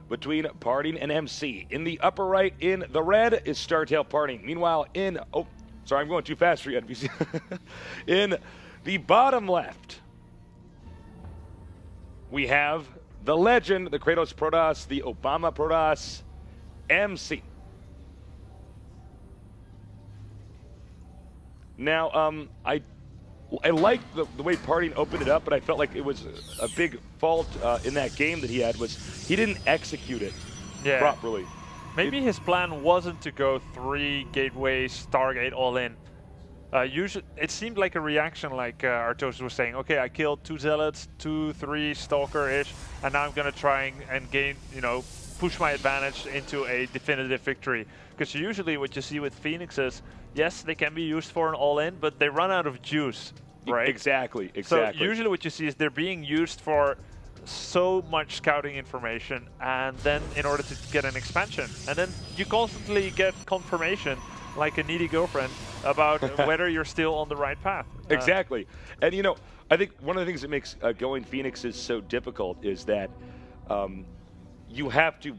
between Parting and MC. In the upper right, in the red, is Startail Parting. Meanwhile, in... Oh, sorry, I'm going too fast for you, NPC. In the bottom left, we have the legend, the Kratos Protoss, the Obama Protoss, MC. Now, I like the way Parting opened it up, but I felt like it was a big fault in that game that he had was he didn't execute it properly. Maybe his plan wasn't to go 3 gateways, Stargate all in. Usually, it seemed like a reaction, like Artosis was saying. Okay, I killed 2 Zealots, 2, 3 Stalker-ish, and now I'm gonna try and gain, you know, push my advantage into a definitive victory. Because usually, what you see with Phoenixes, yes, they can be used for an all-in, but they run out of juice, right? Exactly. So usually, what you see is they're being used for so much scouting information, and then in order to get an expansion, and then you constantly get confirmation, like a needy girlfriend, about whether you're still on the right path. Exactly. And you know, I think one of the things that makes going Phoenixes so difficult is that you have to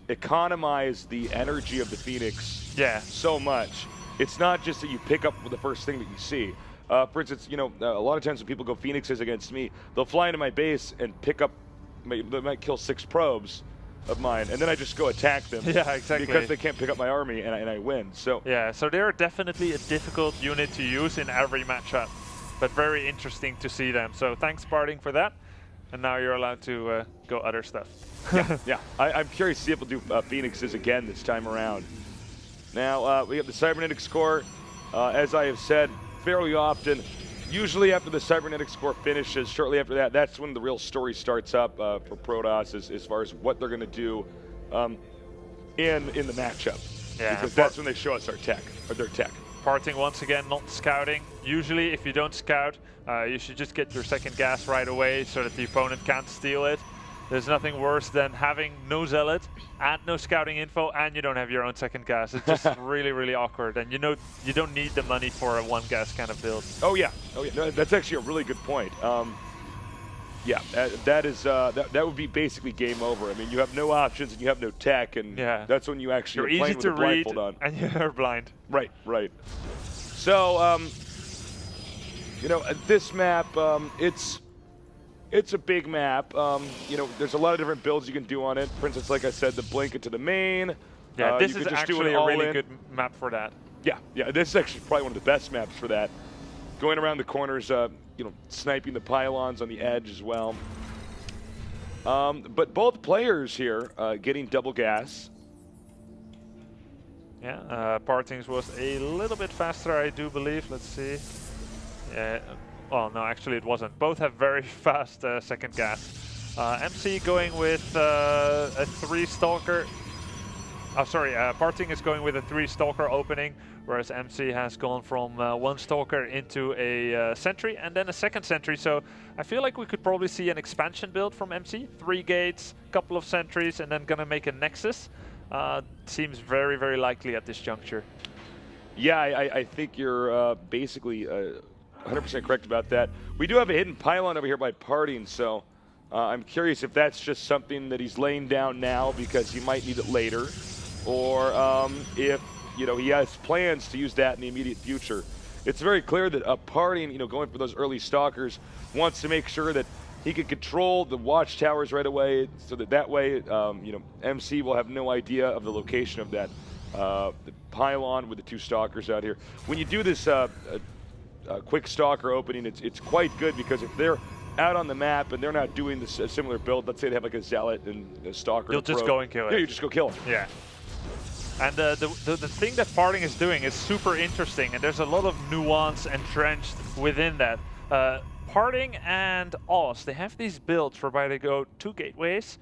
economize the energy of the Phoenix so much. It's not just that you pick up the first thing that you see. For instance, you know, a lot of times when people go Phoenixes against me, they'll fly into my base and pick up, they might kill 6 probes of mine, and then I just go attack them. Yeah, exactly. Because they can't pick up my army, and I win. So yeah, so they're definitely a difficult unit to use in every matchup, but very interesting to see them. So thanks, Parting, for that. And now you're allowed to go other stuff. yeah. I'm curious to see if we'll do Phoenixes again this time around. Now, we have the Cybernetics Core. As I have said fairly often, usually after the Cybernetics Core finishes, shortly after that, that's when the real story starts up for Protoss as far as what they're going to do in the matchup. Yeah, because that's when they show us our tech, or their tech. Parting once again, not scouting. Usually, if you don't scout, you should just get your second gas right away so that the opponent can't steal it. There's nothing worse than having no Zealot and no scouting info, and you don't have your own second gas. It's just really, really awkward. And you know, you don't need the money for a 1 gas kind of build. Oh yeah, no, that's actually a really good point. Yeah, that would be basically game over. I mean, you have no options and you have no tech, and that's when you actually you're are easy to playing with read the blindfold on. and you're blind. Right. So, you know, this map, it's a big map. You know, there's a lot of different builds you can do on it. For instance, like I said, the blink into the main. Yeah, this is actually a really good map for that. Yeah, this is actually probably one of the best maps for that. Going around the corners, you know, sniping the pylons on the edge as well. But both players here getting double gas. Yeah, Partings was a little bit faster, I do believe. Let's see. Yeah. Oh, no, actually it wasn't. Both have very fast second gas. MC going with a 3 Stalker. Oh, sorry, Parting is going with a 3 Stalker opening, whereas MC has gone from 1 Stalker into a Sentry and then a second Sentry. So I feel like we could probably see an expansion build from MC. 3 gates, couple of Sentries, and then gonna make a Nexus. Seems very, very likely at this juncture. Yeah, I think you're basically 100% correct about that. We do have a hidden pylon over here by Parting, so I'm curious if that's just something that he's laying down now because he might need it later, or if, you know, he has plans to use that in the immediate future. It's very clear that Parting, you know, going for those early Stalkers, wants to make sure that he can control the watchtowers right away, so that way, you know, MC will have no idea of the location of that the pylon with the 2 Stalkers out here. When you do this quick Stalker opening, it's quite good because if they're out on the map and they're not doing this similar build, let's say they have like a Zealot and a Stalker. You'll just go and kill it. Yeah, you just go kill it. Yeah. And the thing that Parting is doing is super interesting, and there's a lot of nuance entrenched within that. Parting and Oz, they have these builds whereby they go 2 gateways,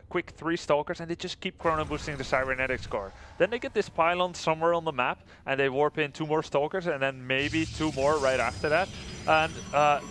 quick 3 Stalkers, and they just keep chrono boosting the Cybernetics Core. Then they get this pylon somewhere on the map, and they warp in 2 more Stalkers, and then maybe 2 more right after that. And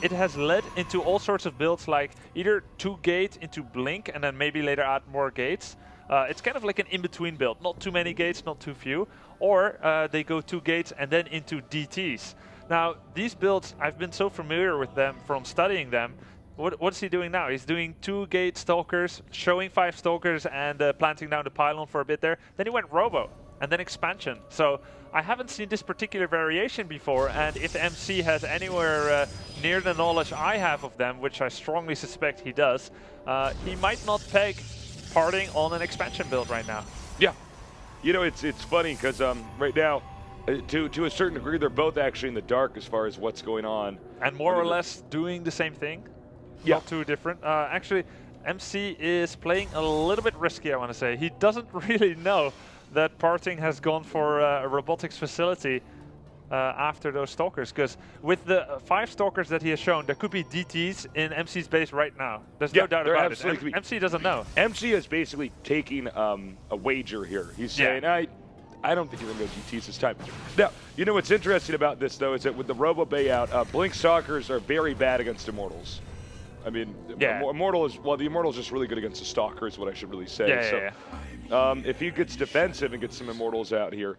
it has led into all sorts of builds, like either 2 gates into Blink, and then maybe later add more gates. It's kind of like an in-between build, not too many gates, not too few. Or they go 2 gates and then into DTs. Now, these builds, I've been so familiar with them from studying them, what's he doing now? He's doing 2 gate stalkers, showing 5 stalkers, and planting down the pylon for a bit there. Then he went robo, and then expansion. So I haven't seen this particular variation before, and if MC has anywhere near the knowledge I have of them, which I strongly suspect he does, he might not peg parting on an expansion build right now. Yeah. You know, it's funny because right now, to a certain degree, they're both actually in the dark as far as what's going on. And more or less doing the same thing. Yeah. Not too different. Actually, MC is playing a little bit risky, I want to say. He doesn't really know that parting has gone for a robotics facility after those stalkers. Because with the 5 stalkers that he has shown, there could be DTs in MC's base right now. There's no doubt about it. MC doesn't know. MC is basically taking a wager here. He's saying, I don't think you're going to go GTs this time. Now, you know what's interesting about this, though, is that with the Robo Bay out, Blink Stalkers are very bad against Immortals. I mean, Immortal is, well, the Immortal is just really good against the Stalker is what I should really say. If he gets defensive and gets some Immortals out here,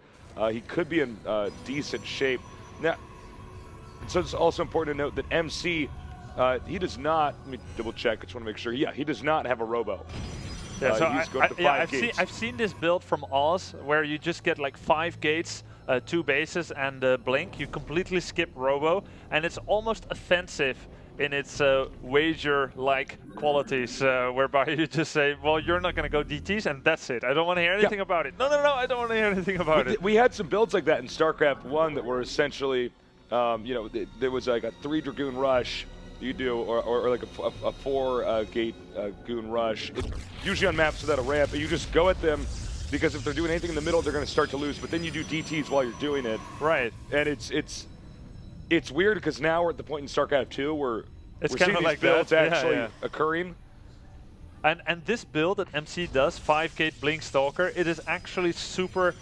he could be in decent shape. Now, so it's also important to note that MC, he does not, let me double check, I just want to make sure, he does not have a Robo. Yeah, so he's going to 5 gates. I've seen this build from Oz where you just get like 5 gates, 2 bases, and Blink. You completely skip Robo, and it's almost offensive in its wager-like qualities, whereby you just say, well, you're not going to go DTs, and that's it. I don't want to hear anything about it. No, I don't want to hear anything about it. We had some builds like that in StarCraft 1 that were essentially, you know, there was like a 3 Dragoon Rush, you do, or like a 4 gate Goon Rush. It's usually on maps without a ramp, but you just go at them because if they're doing anything in the middle, they're going to start to lose. But then you do DTs while you're doing it. Right. And it's weird because now we're at the point in StarCraft 2 where it's we're kind seeing of these like builds that. actually occurring. And this build that MC does, 5 gate Blink Stalker, it is actually super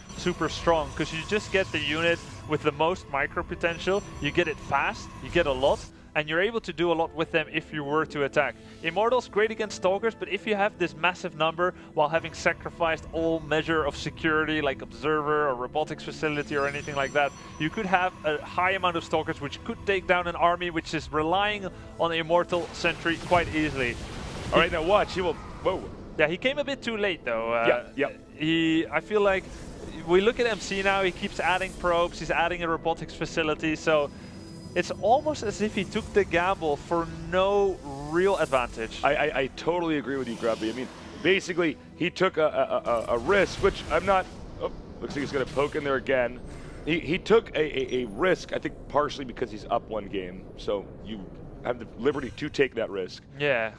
strong because you just get the unit with the most micro potential. You get it fast, you get a lot, and you're able to do a lot with them if you were to attack. Immortals, great against Stalkers, but if you have this massive number while having sacrificed all measure of security like Observer or Robotics Facility or anything like that, you could have a high amount of Stalkers which could take down an army which is relying on the Immortal Sentry quite easily. All right, now watch, he will, whoa. Yeah, he came a bit too late though. I feel like, we look at MC now, he keeps adding probes, he's adding a Robotics Facility, so it's almost as if he took the gamble for no real advantage. I totally agree with you, Grubby. I mean, basically, he took a risk, which I'm not... Oh, looks like he's going to poke in there again. He took a risk, I think, partially because he's up 1 game. So you have the liberty to take that risk. Yeah.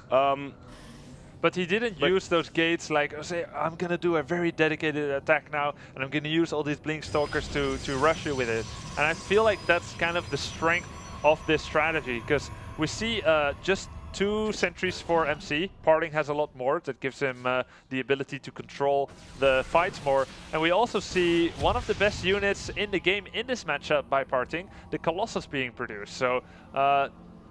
But he didn't use those gates like, say, I'm going to do a very dedicated attack now, and I'm going to use all these Blink Stalkers to rush you with it. And I feel like that's kind of the strength of this strategy, because we see just 2 sentries for MC. Parting has a lot more. That gives him the ability to control the fights more. And we also see one of the best units in the game in this matchup by Parting, the Colossus being produced. So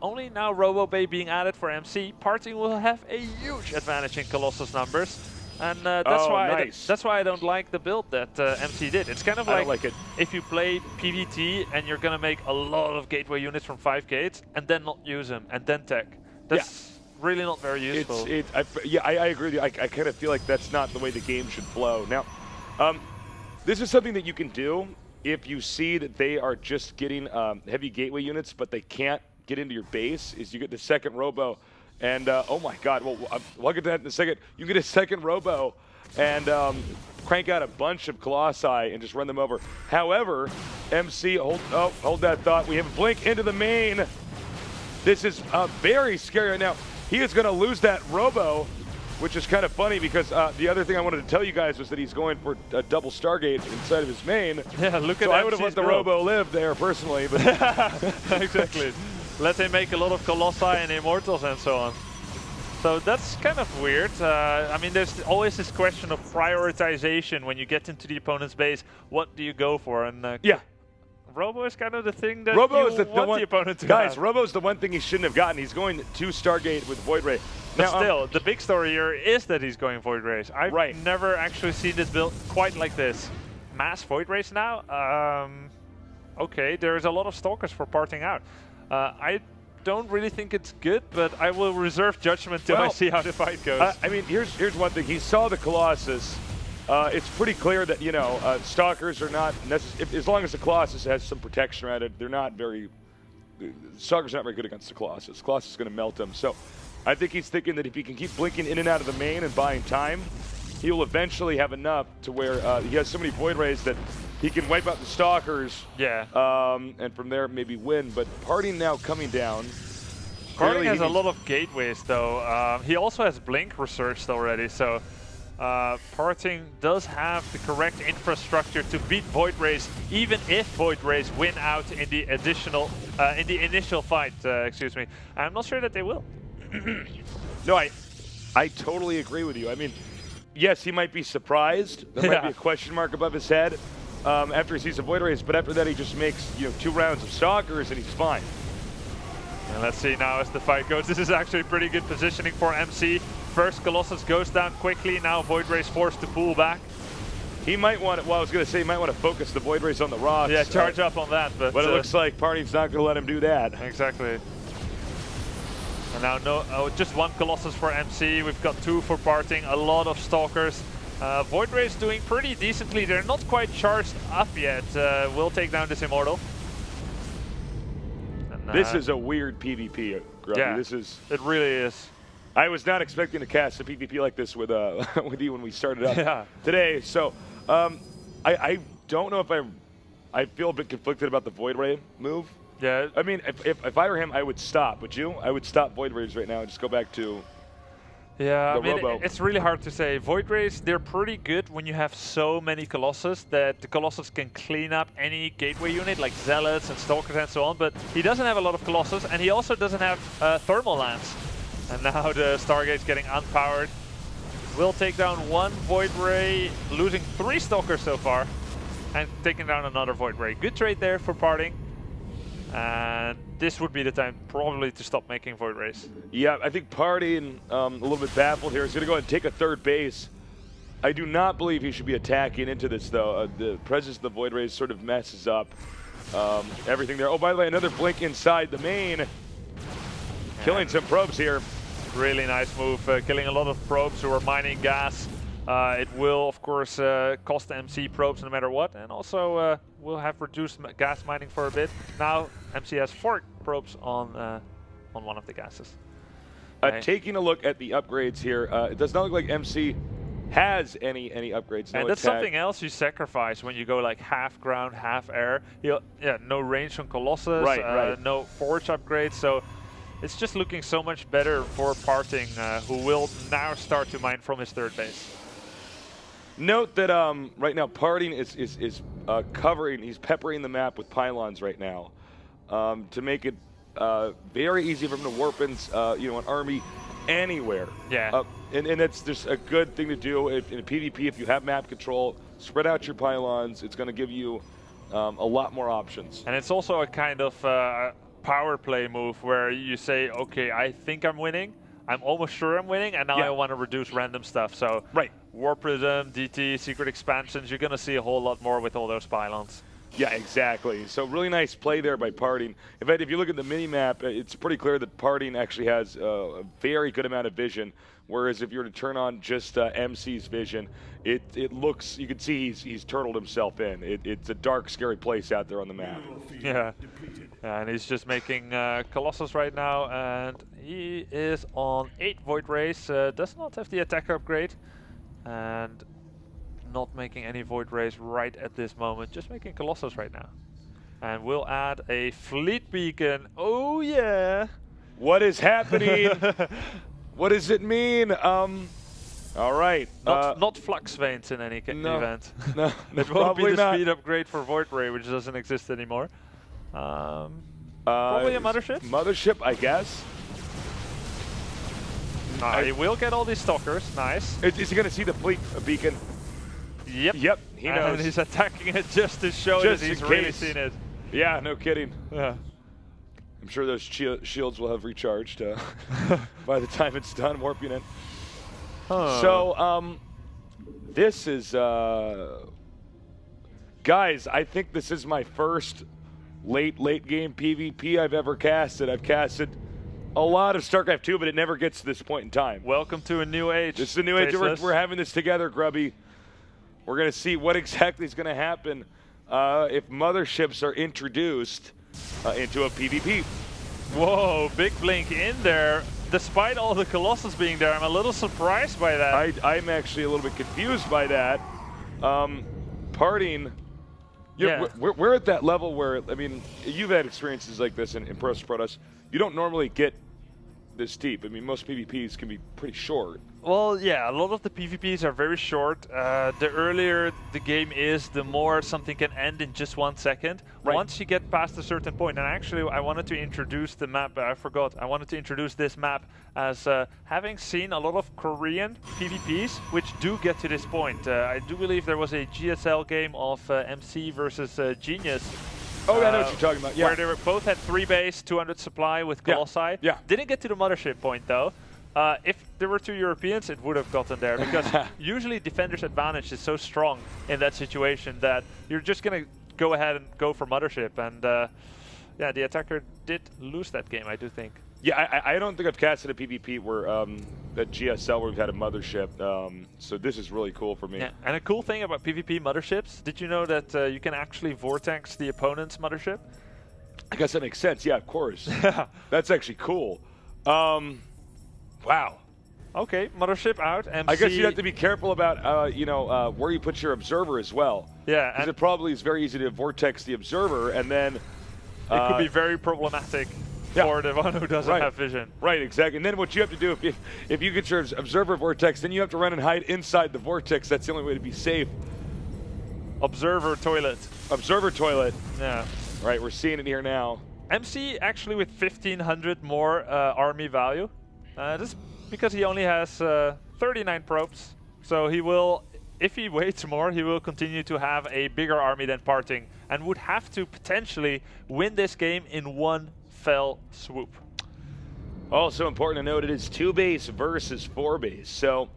only now Robo Bay being added for MC, Parting will have a huge advantage in Colossus numbers. And that's why I don't like the build that MC did. It's kind of like if you play PvT and you're going to make a lot of gateway units from 5 gates and then not use them and then tech. That's really not very useful. I agree with you. I kind of feel like that's not the way the game should flow. Now, this is something that you can do if you see that they are just getting heavy gateway units, but they can't get into your base, is you get the second Robo. And, oh my God, well, we'll get to that in a second. You get a second Robo and crank out a bunch of Colossi and just run them over. However, MC, hold that thought. We have a Blink into the main. This is very scary right now. He is going to lose that Robo, which is kind of funny because the other thing I wanted to tell you guys was that he's going for a double Stargate inside of his main. Yeah, look at that. So I would have let the Robo live there personally. But exactly. Let him make a lot of Colossi and Immortals and so on. So that's kind of weird. I mean, there's always this question of prioritization when you get into the opponent's base. What do you go for? And Robo is kind of the thing that Robo you is the want the opponent to Guys, have. Robo is the one thing he shouldn't have gotten. He's going to Stargate with Void Ray. But still, the big story here is that he's going Void Rays. I've never actually seen this build quite like this. Mass Void Rays now? Okay, there's a lot of Stalkers for parting out. I don't really think it's good, but I will reserve judgment till I see how the fight goes. I mean, here's one thing. He saw the Colossus. It's pretty clear that, you know, Stalkers are not necessary. As long as the Colossus has some protection around it, they're not very... Stalker's not very good against the Colossus. Colossus is going to melt him. So I think he's thinking that if he can keep blinking in and out of the main and buying time, he will eventually have enough to where he has so many Void Rays that he can wipe out the Stalkers. Yeah. And from there maybe win. But Parting now coming down. Parting has a lot of gateways though. He also has Blink researched already, so Parting does have the correct infrastructure to beat Void Rays, even if Void Rays win out in the initial fight. Excuse me. I'm not sure that they will. No, I totally agree with you. I mean, yes, he might be surprised. There might be a question mark above his head after he sees the Void Rays, but after that he just makes 2 rounds of Stalkers and he's fine. And let's see now as the fight goes. This is actually pretty good positioning for MC. First Colossus goes down quickly. Now Void Rays forced to pull back. He might want to, well, I was going to say he might want to focus the Void Rays on the rocks. Yeah, charge up on that. But it looks like Parting's not going to let him do that. Exactly. And now just 1 Colossus for MC. We've got 2 for Parting. A lot of Stalkers. Void Rays doing pretty decently. They're not quite charged up yet. We'll take down this Immortal. And, this is a weird PvP, Grubby. Yeah, it really is. I was not expecting to cast a PvP like this with with you when we started up today. So I don't know if I feel a bit conflicted about the Void Ray move. Yeah. I mean, if I were him, I would stop. Would you? I would stop Void Rays right now and just go back to I mean, Robo. it's really hard to say. Void Rays, they're pretty good when you have so many Colossus that the Colossus can clean up any gateway unit like Zealots and Stalkers and so on, but he doesn't have a lot of Colossus, and he also doesn't have Thermal Lance. And now the Stargate's getting unpowered. Will take down 1 Void Ray, losing 3 Stalkers so far, and taking down another Void Ray. Good trade there for Parting. And this would be the time probably to stop making Void Rays. Yeah, I think Parting, a little bit baffled here. He's going to go ahead and take a 3rd base. I do not believe he should be attacking into this, though. The presence of the Void Rays sort of messes up everything there. Oh, by the way, another blink inside the main. Killing some probes here. Really nice move, killing a lot of probes who are mining gas. It will, of course, cost MC probes no matter what, and also will have reduced gas mining for a bit. Now MC has 4 probes on one of the gases. Taking a look at the upgrades here, it does not look like MC has any upgrades. No and that's attack. something else you sacrifice when you go like half ground, half air. No range on Colossus, right. No forge upgrades, so it's just looking so much better for Parting, who will now start to mine from his 3rd base. Note that right now Parting is covering, he's peppering the map with pylons right now to make it very easy for him to warp in, an army anywhere. Yeah. And it's just a good thing to do in a PvP. If you have map control, spread out your pylons. It's going to give you a lot more options. And it's also a kind of power play move where you say, okay, I think I'm winning. I'm almost sure I'm winning, and now I want to reduce random stuff. So Warp Prism, DT, Secret Expansions, you're going to see a whole lot more with all those pylons. Yeah, exactly. So really nice play there by Parting. In fact, if you look at the mini-map, it's pretty clear that Parting actually has a very good amount of vision, whereas if you were to turn on just MC's vision, it looks, you can see he's turtled himself in. It's a dark, scary place out there on the map. Yeah, and he's just making Colossus right now, and he is on 8 Void Rays, does not have the attack upgrade, and not making any Void Rays right at this moment, just making Colossus right now. And we'll add a Fleet Beacon. Oh yeah! What is happening? What does it mean? All right. Not Flux Veins in any event. No, it won't be the speed upgrade for Void Ray, which doesn't exist anymore. Probably a Mothership? Mothership, I guess. He will get all these Stalkers. Nice. Is he going to see the Fleet Beacon? Yep. Yep, he knows. And he's attacking it just to show that he's really seen it. Yeah, no kidding. Yeah. I'm sure those shields will have recharged by the time it's done warping it. So, this is... guys, I think this is my first late game PvP I've ever casted. I've casted a lot of StarCraft 2, but it never gets to this point in time. Welcome to a new age. This is a new age. We're having this together, Grubby. We're going to see what exactly is going to happen if motherships are introduced into a PvP. Whoa, big blink in there. Despite all the Colossus being there, I'm a little surprised by that. I'm actually a little bit confused by that. Parting, we're at that level where, I mean, you've had experiences like this in Pro Protoss. You don't normally get this deep. I mean, most PvPs can be pretty short. Well, yeah, a lot of the PvPs are very short. The earlier the game is, the more something can end in just 1 second. Right. Once you get past a certain point, and actually I wanted to introduce the map, but I forgot. I wanted to introduce this map as having seen a lot of Korean PvPs, which do get to this point. I do believe there was a GSL game of MC versus Genius. Oh, yeah, I know what you're talking about. Yeah. Where they were both had 3 base, 200 supply with Colossi. Yeah. Didn't get to the Mothership point, though. If there were 2 Europeans, it would have gotten there, because usually Defender's advantage is so strong in that situation that you're just going to go ahead and go for Mothership. And yeah, the attacker did lose that game, I do think. Yeah, I don't think I've casted a PvP where at GSL where we've had a Mothership, so this is really cool for me. Yeah. And a cool thing about PvP Motherships, did you know that you can actually vortex the opponent's Mothership? I guess that makes sense. Yeah, of course. That's actually cool. Wow. Okay, Mothership out. MC. I guess you have to be careful about, where you put your observer as well. Yeah. Because it probably is very easy to vortex the observer, and then... it could be very problematic for the one who doesn't have vision. Right, exactly. And then what you have to do, if you get your observer vortex, then you have to run and hide inside the vortex. That's the only way to be safe. Observer toilet. Observer toilet. Yeah. Right, we're seeing it here now. MC actually with 1,500 more army value. Just because he only has 39 probes. So he will, if he waits more, he will continue to have a bigger army than Parting, and would have to potentially win this game in 1 fell swoop. Also important to note, it is 2 base versus 4 base. So,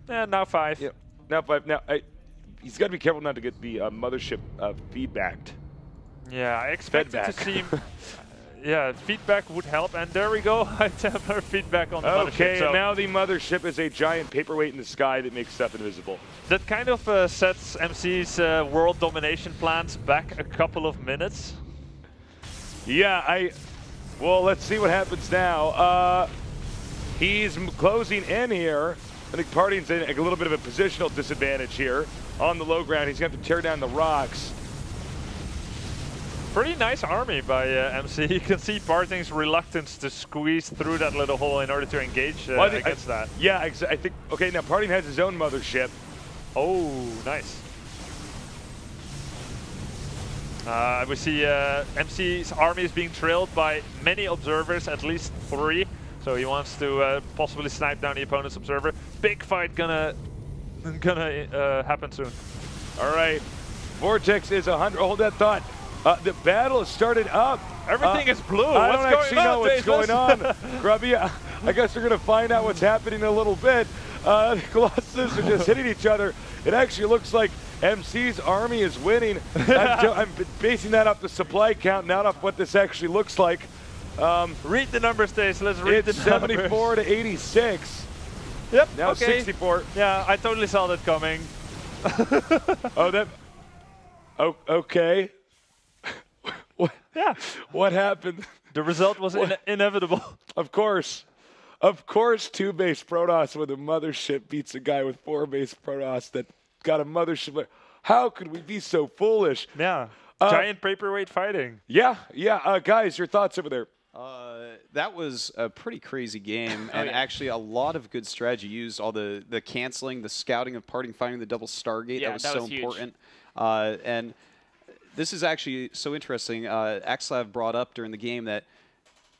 now 5. Yeah, now 5. Now he's got to be careful not to get the Mothership feedbacked. Yeah, I expected to see. Yeah, feedback would help, and there we go. High Templar feedback on the Mothership. Okay, so now the Mothership is a giant paperweight in the sky that makes stuff invisible. That kind of sets MC's world domination plans back a couple of minutes. Yeah, well, let's see what happens now. He's closing in here. I think Parting's in a little bit of a positional disadvantage here on the low ground. He's going to have to tear down the rocks. Pretty nice army by MC. You can see Parting's reluctance to squeeze through that little hole in order to engage against that. Yeah, I think, okay, now Parting has his own Mothership. Oh, nice. We see MC's army is being trailed by many observers, at least 3. So he wants to possibly snipe down the opponent's observer. Big fight gonna happen soon. All right, Vortex is 100. Hold that thought. The battle has started up. Everything is blue. I don't actually know what's going on. Grubby, I guess we're going to find out what's happening in a little bit. The Colossus are just hitting each other. It actually looks like MC's army is winning. I'm basing that off the supply count, not off what this actually looks like. Read the numbers, Stace. Let's read the numbers. 74 to 86. Yep. Now okay. 64. Yeah, I totally saw that coming. Okay. Yeah. What happened? The result was inevitable. Of course. 2 base Protoss with a Mothership beats a guy with 4 base Protoss that got a Mothership. How could we be so foolish? Yeah. Giant paperweight fighting. Yeah. Guys, your thoughts over there? That was a pretty crazy game, and actually a lot of good strategy used. All the canceling, the scouting of Parting, finding the double Stargate. Yeah, that was so important. And this is actually so interesting. Axlav brought up during the game that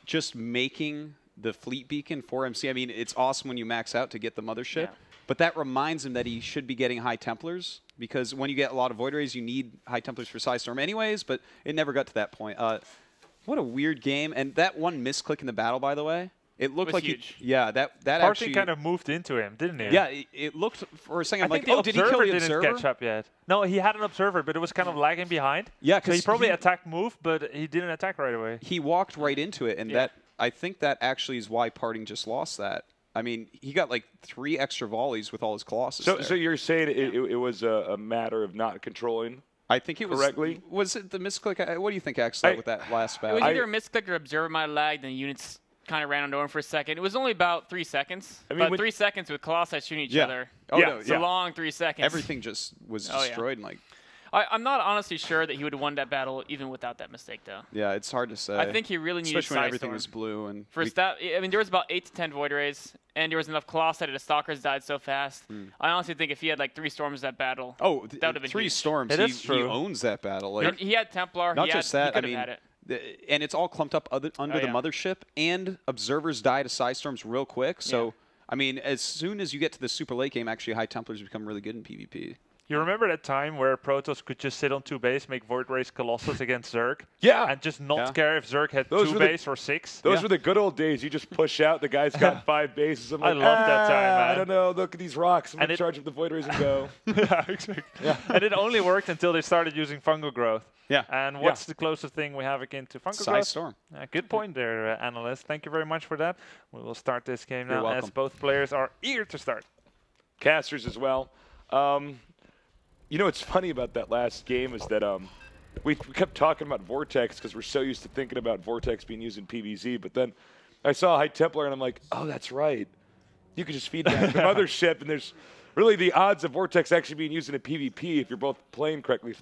just making the fleet beacon for MC, I mean, it's awesome when you max out to get the Mothership, but that reminds him that he should be getting High Templars, because when you get a lot of Void Rays, you need High Templars for Psystorm anyways, but it never got to that point. What a weird game. And that one misclick in the battle, by the way, It looked was like huge. that Party actually kind of moved into him, didn't he? Yeah, it looked for a second. I'm I like, think oh, the did he kill observer the didn't observer? catch up yet. No, he had an observer, but it was kind of lagging behind. Yeah, so he because probably attacked move, but he didn't attack right away. he walked right into it, and Yeah. I think that actually is why Parting just lost that. I mean, he got like 3 extra volleys with all his Colossus. So, there. so you're saying it was a matter of not controlling? I think it was correctly? Was it the misclick? What do you think, Axel, with that last It battle? was either a misclick or observer might have lagged, and the units kind of ran under him for a second. It was only about 3 seconds. I mean, about 3 seconds with Colossi shooting each Yeah. other. Oh, Yeah. no, It's a long 3 seconds. Everything just was Oh, yeah. destroyed. And like, I'm not honestly sure that he would have won that battle even without that mistake, though. yeah, it's hard to say. I think he really needed especially when everything Psystorm. was blue and For stat, I mean, there was about 8 to 10 Void Rays, and there was enough Colossi that the Stalkers died so fast. I honestly think if he had like 3 Storms that battle, oh, that would have been 3 huge. storms. It He, is he true. owns that battle. Like, And he had Templar. not he just had, that. He I could have mean, had it. and it's all clumped up under the yeah. mothership, and observers die to side storms real quick. So, Yeah. I mean, as soon as you get to the super late game, actually, High Templars become really good in PvP. You remember that time where Protoss could just sit on 2 base, make Void Race Colossus against Zerg? Yeah. And just not Yeah. care if Zerg had Those 2 were the- base or 6? Those Yeah. were the good old days. You just push out. The guy's got 5 bases. I'm I like, love that time, I man." don't know. Look at these rocks. I'm And going it- to charge up the Void Rays and go. Yeah, exactly. And it only worked until they started using fungal growth. Yeah. And what's the closest thing we have again to fungal Side growth? storm. Good point there, analyst. Thank you very much for that. We will start this game You're now as welcome. both players are eager to start. Casters as well. You know what's funny about that last game is that we kept talking about Vortex because we're so used to thinking about Vortex being used in PvZ, but then I saw High Templar and I'm like, oh, that's right. You could just feed back the Mothership, and there's really the odds of Vortex actually being used in a PvP if you're both playing correctly